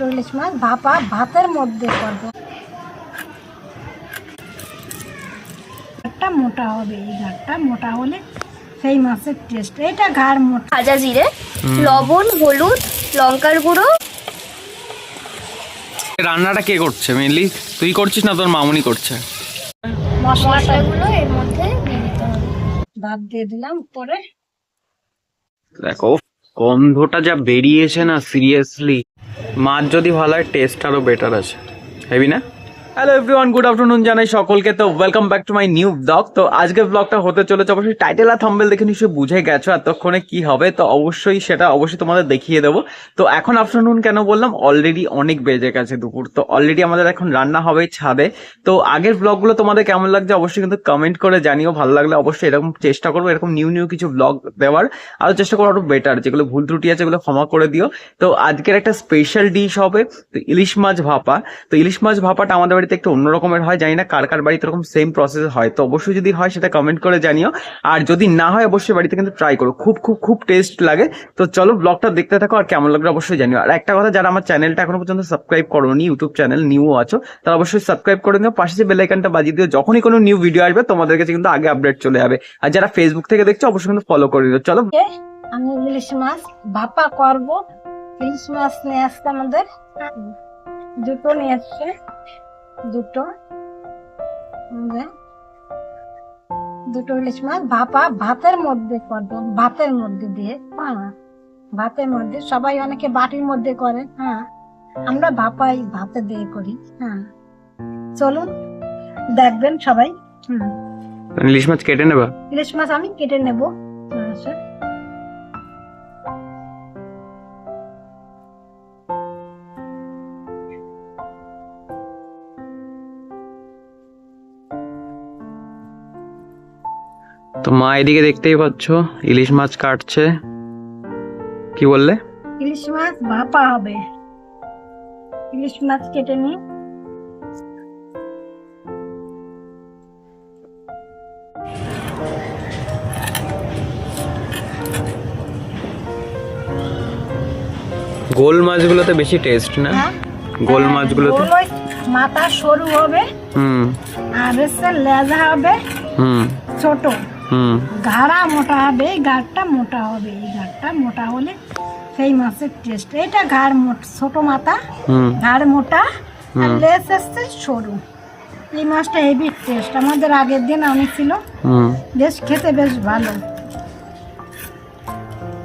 ইলিশ মাছ ভাপা ভাতের মধ্যে করব। ঘাটটা মোটা হবে, এই ঘাটটা মোটা হলে সেই মাছের টেস্ট। এটা ঘাড় মোটা। ভাজা জিরে, লবণ, হলুদ, লঙ্কার গুঁড়ো। রান্নাটা কে করছে? মেনলি তুই করছিস না তোর মামুনি করছে? মশলাগুলো এর মধ্যে দিয়ে দিতে হবে। ভাত দিয়ে দিলাম পরে। দেখো গন্ধটা যা বেরিয়েছে না, সিরিয়াসলি মাছ যদি ভালো হয় টেস্ট আরো বেটার আছে। হেবি না? হ্যালো এভরিওয়ান, গুড আফটারনুন জানাই সকলকে। তো welcome back to my new blog. তো আজকের ব্লগটা হতে চলেছে, অবশ্যই টাইটেল আর থাম্বনেল দেখে নিশ্চয়ই বুঝে গেছো এতক্ষণে কি হবে। তো অবশ্যই সেটা তোমাদের দেখিয়ে দেবো। তো এখন আফটারনুন কেন বললাম, অলরেডি অনেক বেজে গেছে দুপুর। তো অলরেডি আমাদের এখন রান্না হবে ছাদে। তো আগের ব্লগগুলো তোমাদের কেমন লাগছে অবশ্যই কিন্তু কমেন্ট করে জানিও। ভালো লাগলে অবশ্যই এরকম চেষ্টা করবো, এরকম নিউ নিউ কিছু ব্লগ দেওয়ার। আরও চেষ্টা করবো আরো বেটার, যেগুলো ভুল ত্রুটি আছে এগুলো ক্ষমা করে দিও। তো আজকের একটা স্পেশাল ডিশ হবে তো ইলিশ মাছ ভাপা। তো ইলিশ মাছ ভাপাটা আমাদের বাড়িতে একটু অন্য রকমের হয়, জানি না কার কার বাড়িতে এরকম সেম প্রসেস হয়। তো অবশ্যই যদি হয় সেটা কমেন্ট করে জানিও, আর যদি না হয় অবশ্যই বাড়িতে কিন্তু ট্রাই করো, খুব খুব খুব টেস্ট লাগে। তো চলো ব্লগটা দেখতে থাকো, আর কেমন লাগবে অবশ্যই জানিও। আর একটা কথা, যারা আমার চ্যানেলটা এখনো পর্যন্ত সাবস্ক্রাইব করোনি, ইউটিউব চ্যানেল নিউ আছো, তারা অবশ্যই সাবস্ক্রাইব করে নিও। পাশে যে বেল আইকনটা বাজিয়ে দিও, যখনই কোনো নিউ ভিডিও আসবে তোমাদের কাছে কিন্তু আগে আপডেট চলে যাবে। আর যারা ফেসবুক থেকে দেখছো অবশ্যই কিন্তু ফলো করে দিও। চলো আমি ইলিশ মাছ ভাপা করব। ইলিশ মাছ নিয়ে আসছে আমাদের, দুটো নিয়ে আসছে, দুটো দুটো ইলিশ মাছ ভাপা ভাতের মধ্যে করব। ভাতের মধ্যে দিয়ে, হ্যাঁ ভাতের মধ্যে। সবাই অনেকে বাটির মধ্যে করে, হ্যাঁ আমরা ভাপাই ভাতে দিয়ে করি। হ্যাঁ চলুন দেখবেন সবাই। ইলিশ মাছ কেটে নেবা? ইলিশ মাছ আমি কেটে নেব। তো মা এদিকে দেখতেই পাচ্ছ ইলিশ মাছ কাটছে। কি বললে? ইলিশ মাছ ভাপা হবে। ইলিশ মাছ কেটে নিই। গোল মাছগুলোতে বেশি টেস্ট না? গোল মাছগুলোতে মাথা সরু হবে, আর হচ্ছে লেজা হবে ছোট, ঘাড়া মোটা হবে। এই ঘাড়টা মোটা হবে, এই ঘাড়টা মোটা হলে সেই মাছের টেস্ট। এটা ঘাড় মোটা, ছোট মাথা, ঘাড় মোটা, আর লেজ আসছে সরু। এই মাছটা হেভি টেস্ট। আমাদের আগের দিন আনেছিল, বেশ খেতে বেশ ভালো।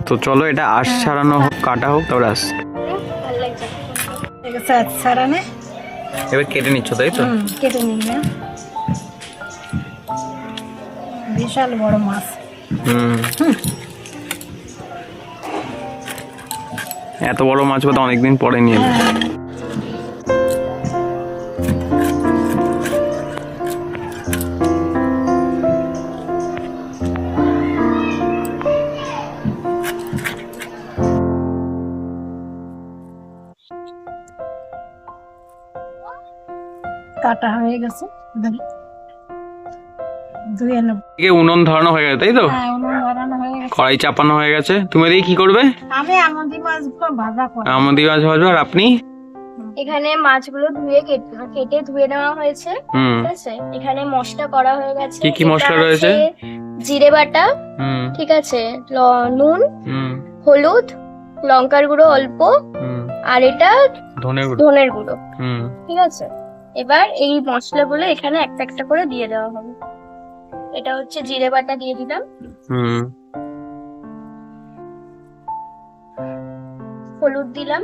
তো চলো এটা আঁশ ছাড়ানো হোক, কাটা হোক, তারপরে আঁশ ছাড়ানে এবার কেটে নিচ্ছ তাই তো? কেটে নিলে বিশাল বড় মাছ। এত বড় মাছ বোধহয় অনেকদিন পরে নিয়ে এলো। কাটা হয়ে গেছে, ধুয়ে নেব। উনুন ধরানো হয়ে গেছে তাই তো? হ্যাঁ উনুন ধরানো হয়ে গেছে, কড়াই চাপানো হয়ে গেছে। তুমি এদিকে কি করবে? আমি আমন্দি মাছগুলো ভাজা করব। আমন্দি মাছ ভাজবে, আর আপনি? এখানে মাছগুলো ধুয়ে কেটে ধুয়ে নেওয়া হয়েছে, ঠিক আছে। এখানে মশলা করা হয়ে গেছে। কি কি মশলা এটা রয়েছে? আছে জিরে বাটা, ঠিক আছে, নুন, হলুদ, লঙ্কার গুঁড়ো অল্প, আর এটা ধনের গুঁড়ো, ঠিক আছে। এবার এই মশলাগুলো এখানে একটা একটা করে দিয়ে দেওয়া হবে। এটা হচ্ছে জিরে বাটা দিয়ে দিলাম, হলুদ দিলাম,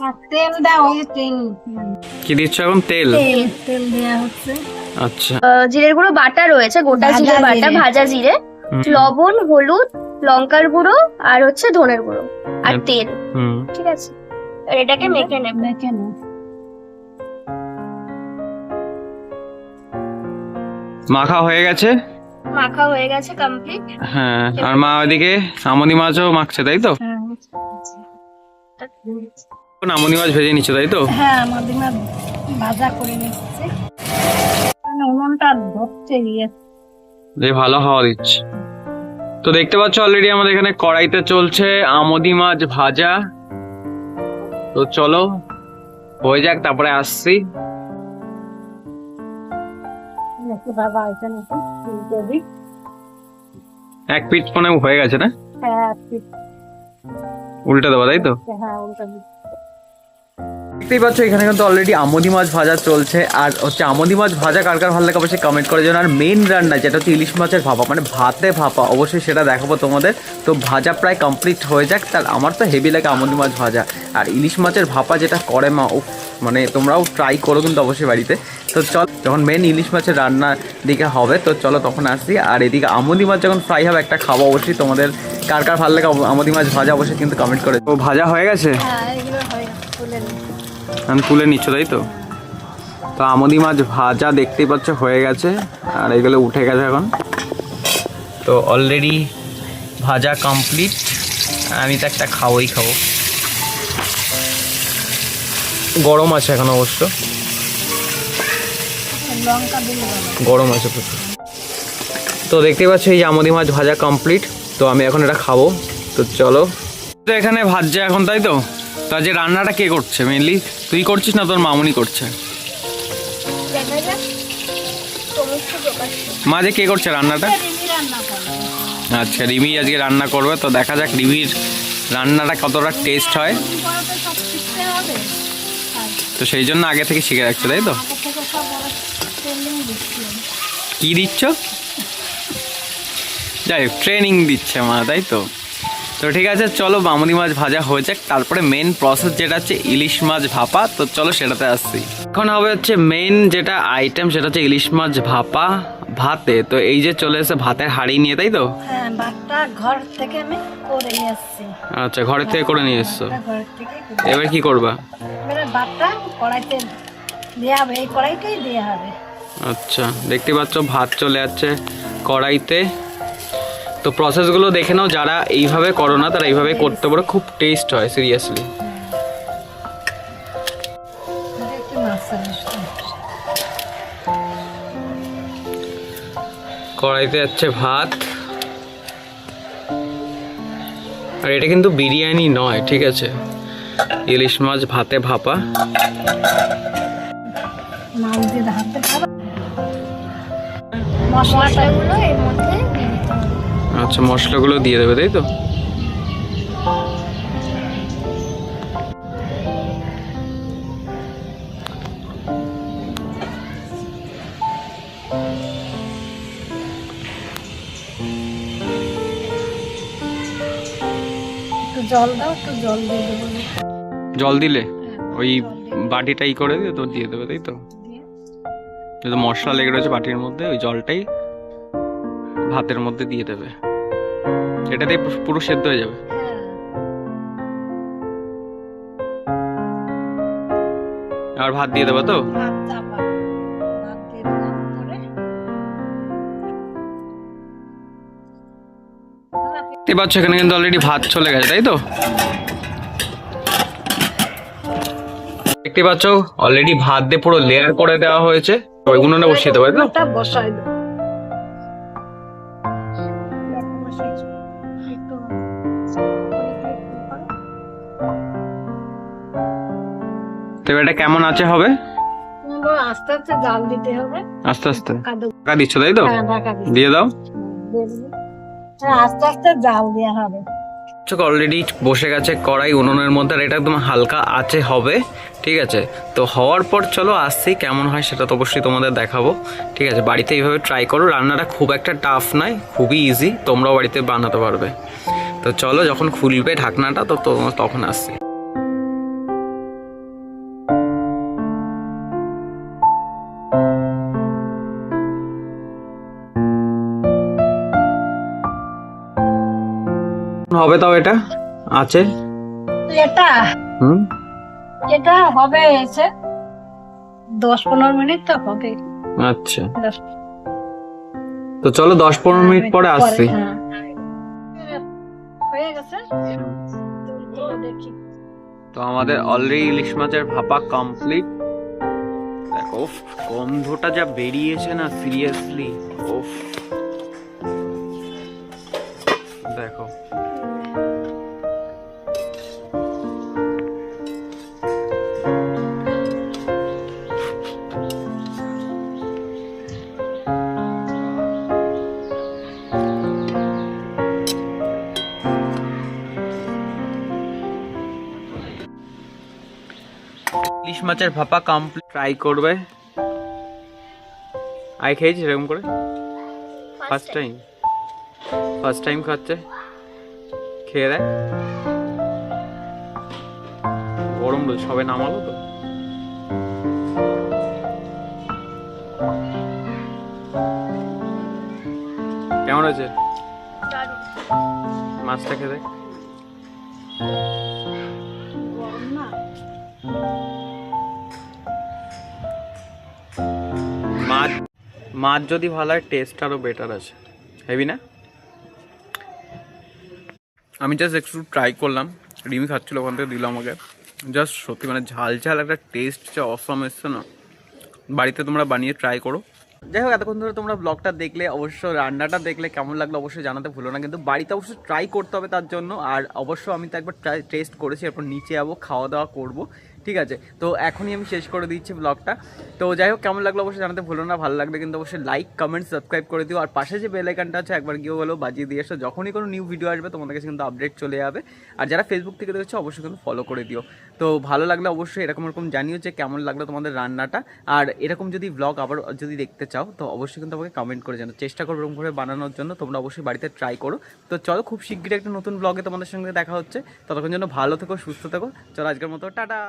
আর তেল দাও, ওই তেল। কি দিচ্ছ এখন? তেল? তেল দেওয়া হচ্ছে। আচ্ছা, জিরের গুঁড়ো বাটা রয়েছে, গোটা জিরে বাটা, ভাজা জিরে, লবণ, হলুদ, লঙ্কার গুঁড়ো, আর হচ্ছে ধনের গুঁড়ো, আর তেল, ঠিক আছে। আর এটাকে মেখে নেব। মাখা হয়ে গেছে? মাখা হয়ে গেছে কমপ্লিট। হ্যাঁ, আর মা ওইদিকে আমনি মাছও মাখছে তাই তো? আমনি মাছ ভেজে নিচ্ছ তাই তো? হ্যাঁ আমন্দি মাছ ভাজা করে নিচ্ছি। উনুনটা ধরতে গিয়ে ভালো হাওয়া দিচ্ছে। তো দেখতে পাচ্ছ অলরেডি আমাদের এখানে কড়াইতে চলছে আমোদি মাছ ভাজা। তো চলো হয়ে যাক, তারপরে আসছি। এক পিঠ মনে হয়ে গেছে না? উল্টে দেবো তাই তো? দেখতেই পাচ্ছ এখানে কিন্তু অলরেডি আমোদি মাছ ভাজা চলছে। আর হচ্ছে আমোদি মাছ ভাজা কার কার ভালো লাগে অবশ্যই কমেন্ট করে জানান। আর মেইন রান্না যেটা হচ্ছে ইলিশ মাছের ভাপা, মানে ভাতে ভাপা, অবশ্যই সেটা দেখাবো তোমাদের। তো ভাজা প্রায় কমপ্লিট হয়ে যাক। তার আমার তো হেভি লাগে আমোদি মাছ ভাজা আর ইলিশ মাছের ভাপা যেটা করে মা, ও মানে তোমরাও ট্রাই করো কিন্তু অবশ্যই বাড়িতে। তো চল, যখন মেন ইলিশ মাছের রান্নার দিকে হবে তো চলো তখন আসছি। আর এদিকে আমোদি মাছ যখন ফ্রাই হবে একটা খাবো অবশ্যই। তোমাদের কার কার ভালো লাগে আমোদি মাছ ভাজা অবশ্যই কিন্তু কমেন্ট করে। ও ভাজা হয়ে গেছে, আমি তুলে নিচ্ছ তাই তো? তো আমোদি মাছ ভাজা দেখতেই পাচ্ছ হয়ে গেছে আর এগুলো উঠে গেছে এখন। তো অলরেডি ভাজা কমপ্লিট। আমি তো একটা খাবো। গরম আছে এখন অবশ্য, গরম আছে প্রচুর। তো দেখতেই পাচ্ছ এই যে আমোদি মাছ ভাজা কমপ্লিট। তো আমি এখন এটা খাবো। তো চলো, তো এখানে ভাজছে এখন তাই তো? তা যে রান্নাটা কে করছে মেনলি, তুই করছিস না তোর মামুনি করছে? মাঝে কে করছে রান্নাটা? আচ্ছা, রিমি আজকে রান্না করবে। তো দেখা যাক রিমির রান্নাটা কতটা টেস্ট হয়। তো সেই জন্য আগে থেকে শিখে রাখছে তাই তো? কি দিচ্ছ? যাই হোক, ট্রেনিং দিচ্ছে মা তাই তো? তো ঠিক আছে, চলো আমোদি মাছ ভাজা হয়ে যাক, তারপরে মেন প্রসেস যেটা হচ্ছে ইলিশ মাছ ভাপা। তো চলো সেটাতে আসছি। এখন হবে হচ্ছে মেন যেটা আইটেম, সেটা হচ্ছে ইলিশ মাছ ভাপা ভাতে। তো এই যে চলে এসে ভাতের হাঁড়ি নিয়ে তাই তো? হ্যাঁ, ভাতটা ঘর থেকে আমি করে নিয়ে এসেছি। আচ্ছা, ঘরের থেকে করে নিয়ে এসছো। এবার কি করবা? এবারে ভাতটা কড়াইতে দেওয়া হবে, এই কড়াইতেই দেওয়া হবে। আচ্ছা, দেখতে পাচ্ছ ভাত চলে যাচ্ছে কড়াইতে। তো প্রসেসগুলো দেখে নাও, যারা এইভাবে করো না তারা এইভাবে করতে পারো, খুব টেস্ট হয় সিরিয়াসলি। কড়াইতে যাচ্ছে ভাত। আর এটা কিন্তু বিরিয়ানি নয়, ঠিক আছে? ইলিশ মাছ ভাতে ভাপা। মশলাগুলো এর মধ্যে দিয়ে দিতে হবে। আচ্ছা, মশলাগুলো দিয়ে দেবে তাই তো? জল দাও, একটু জল দিয়ে দেবো। জল দিলে ওই বাটিটাই করে দিয়ে তো দিয়ে দেবে তাই তো? যেহেতু মশলা লেগে রয়েছে বাটির মধ্যে, ওই জলটাই ভাতের মধ্যে দিয়ে দেবে। এটাতেই পুরো সেদ্ধ হয়ে যাবে। আর ভাত দিয়ে দেবো তো? দেখতে পাচ্ছ এখানে কিন্তু অলরেডি ভাত চলে গেছে তাই তো? দেখতে পাচ্ছ অলরেডি ভাত দিয়ে পুরো লেয়ার করে দেওয়া হয়েছে। ওইগুলো না বসিয়ে দেবো না? বসাই দেবো। তো এটা কেমন আছে হবে? আস্তে আস্তে জাল দিতে হবে। আস্তে আস্তে ঢাকা দিচ্ছ তাই তো? দিয়ে দাও। আস্তে আস্তে জাল দেওয়া হবে। অলরেডি বসে গেছে কড়াই উনুনের মধ্যে, আর এটা একদম হালকা আঁচে হবে, ঠিক আছে? তো হওয়ার পর চলো আসছি, কেমন হয় সেটা তো অবশ্যই তোমাদের দেখাবো, ঠিক আছে? বাড়িতে এইভাবে ট্রাই করো, রান্নাটা খুব একটা টাফ নয়, খুবই ইজি, তোমরাও বাড়িতে বানাতে পারবে। তো চলো যখন খুলবে ঢাকনাটা তো তখন আসছি। হবে তাও এটা আছে এটা এটা হবে এসে 10-15 মিনিট তো হবে। আচ্ছা, তো চলো 10-15 মিনিট পরে আসছি। হয়ে গেছে দেখি। তো আমাদের অলরেডি ইলিশ মাছের ভাপা কমপ্লিট। দেখো গন্ধটা যা বেরিয়েছে না, সিরিয়াসলি। দেখো। ইলিশ মাছের ভাপা কমপ্লিট। ট্রাই করবে? আই খেয়েছি এরকম করে? ফার্স্ট টাইম খাচ্ছে। খেয়ে দেয়। গরম রোজ সবে নামালো তো। কেমন হয়েছে মাছটা? খেয়ে দেয়। মাছ যদি ভালো হয় টেস্ট আরো বেটার আছে, হেবি না? আমি জাস্ট একটু ট্রাই করলাম, রিমি খাচ্ছিল ওখান থেকে দিলাম আমাকে। জাস্ট সত্যি মানে ঝাল ঝাল একটা টেস্ট যা অসম এসছে না। বাড়িতে তোমরা বানিয়ে ট্রাই করো। যাই হোক, এতক্ষণ ধরে তোমরা ব্লগটা দেখলে, অবশ্য রান্নাটা দেখলে কেমন লাগলো অবশ্যই জানাতে ভুলো না। কিন্তু বাড়িতে অবশ্যই ট্রাই করতে হবে তার জন্য। আর অবশ্য আমি তো একবার টেস্ট করেছি, এরপর নিচে যাবো, খাওয়া দাওয়া করবো, ঠিক আছে? তো এখনই আমি শেষ করে দিচ্ছি ব্লগটা। তো যাই হোক, কেমন লাগলো অবশ্যই জানাতে ভুলো না। ভালো লাগলে কিন্তু অবশ্যই লাইক, কমেন্ট, সাবস্ক্রাইব করে দিও। আর পাশে যে বেল আইকনটা আছে একবার গিয়ে হলেও বাজিয়ে দিয়ে এসো, যখনই কোনো নিউ ভিডিও আসবে তোমাদের কাছে কিন্তু আপডেট চলে যাবে। আর যারা ফেসবুক থেকে দেখছো অবশ্যই কিন্তু ফলো করে দিও। তো ভালো লাগলে অবশ্যই এরকম জানিও যে কেমন লাগলো তোমাদের রান্নাটা। আর এরকম যদি ব্লগ আবার যদি দেখতে চাও তো অবশ্যই কিন্তু আমাকে কমেন্ট করে জানো। চেষ্টা করবো এরকম করে বানানোর জন্য, তোমরা অবশ্যই বাড়িতে ট্রাই করো। তো চলো, খুব শীঘ্রই একটা নতুন ব্লগে তোমাদের সঙ্গে দেখা হচ্ছে। ততক্ষণ জন্য ভালো থেকো, সুস্থ থেকো। চলো আজকের মতো টাটা।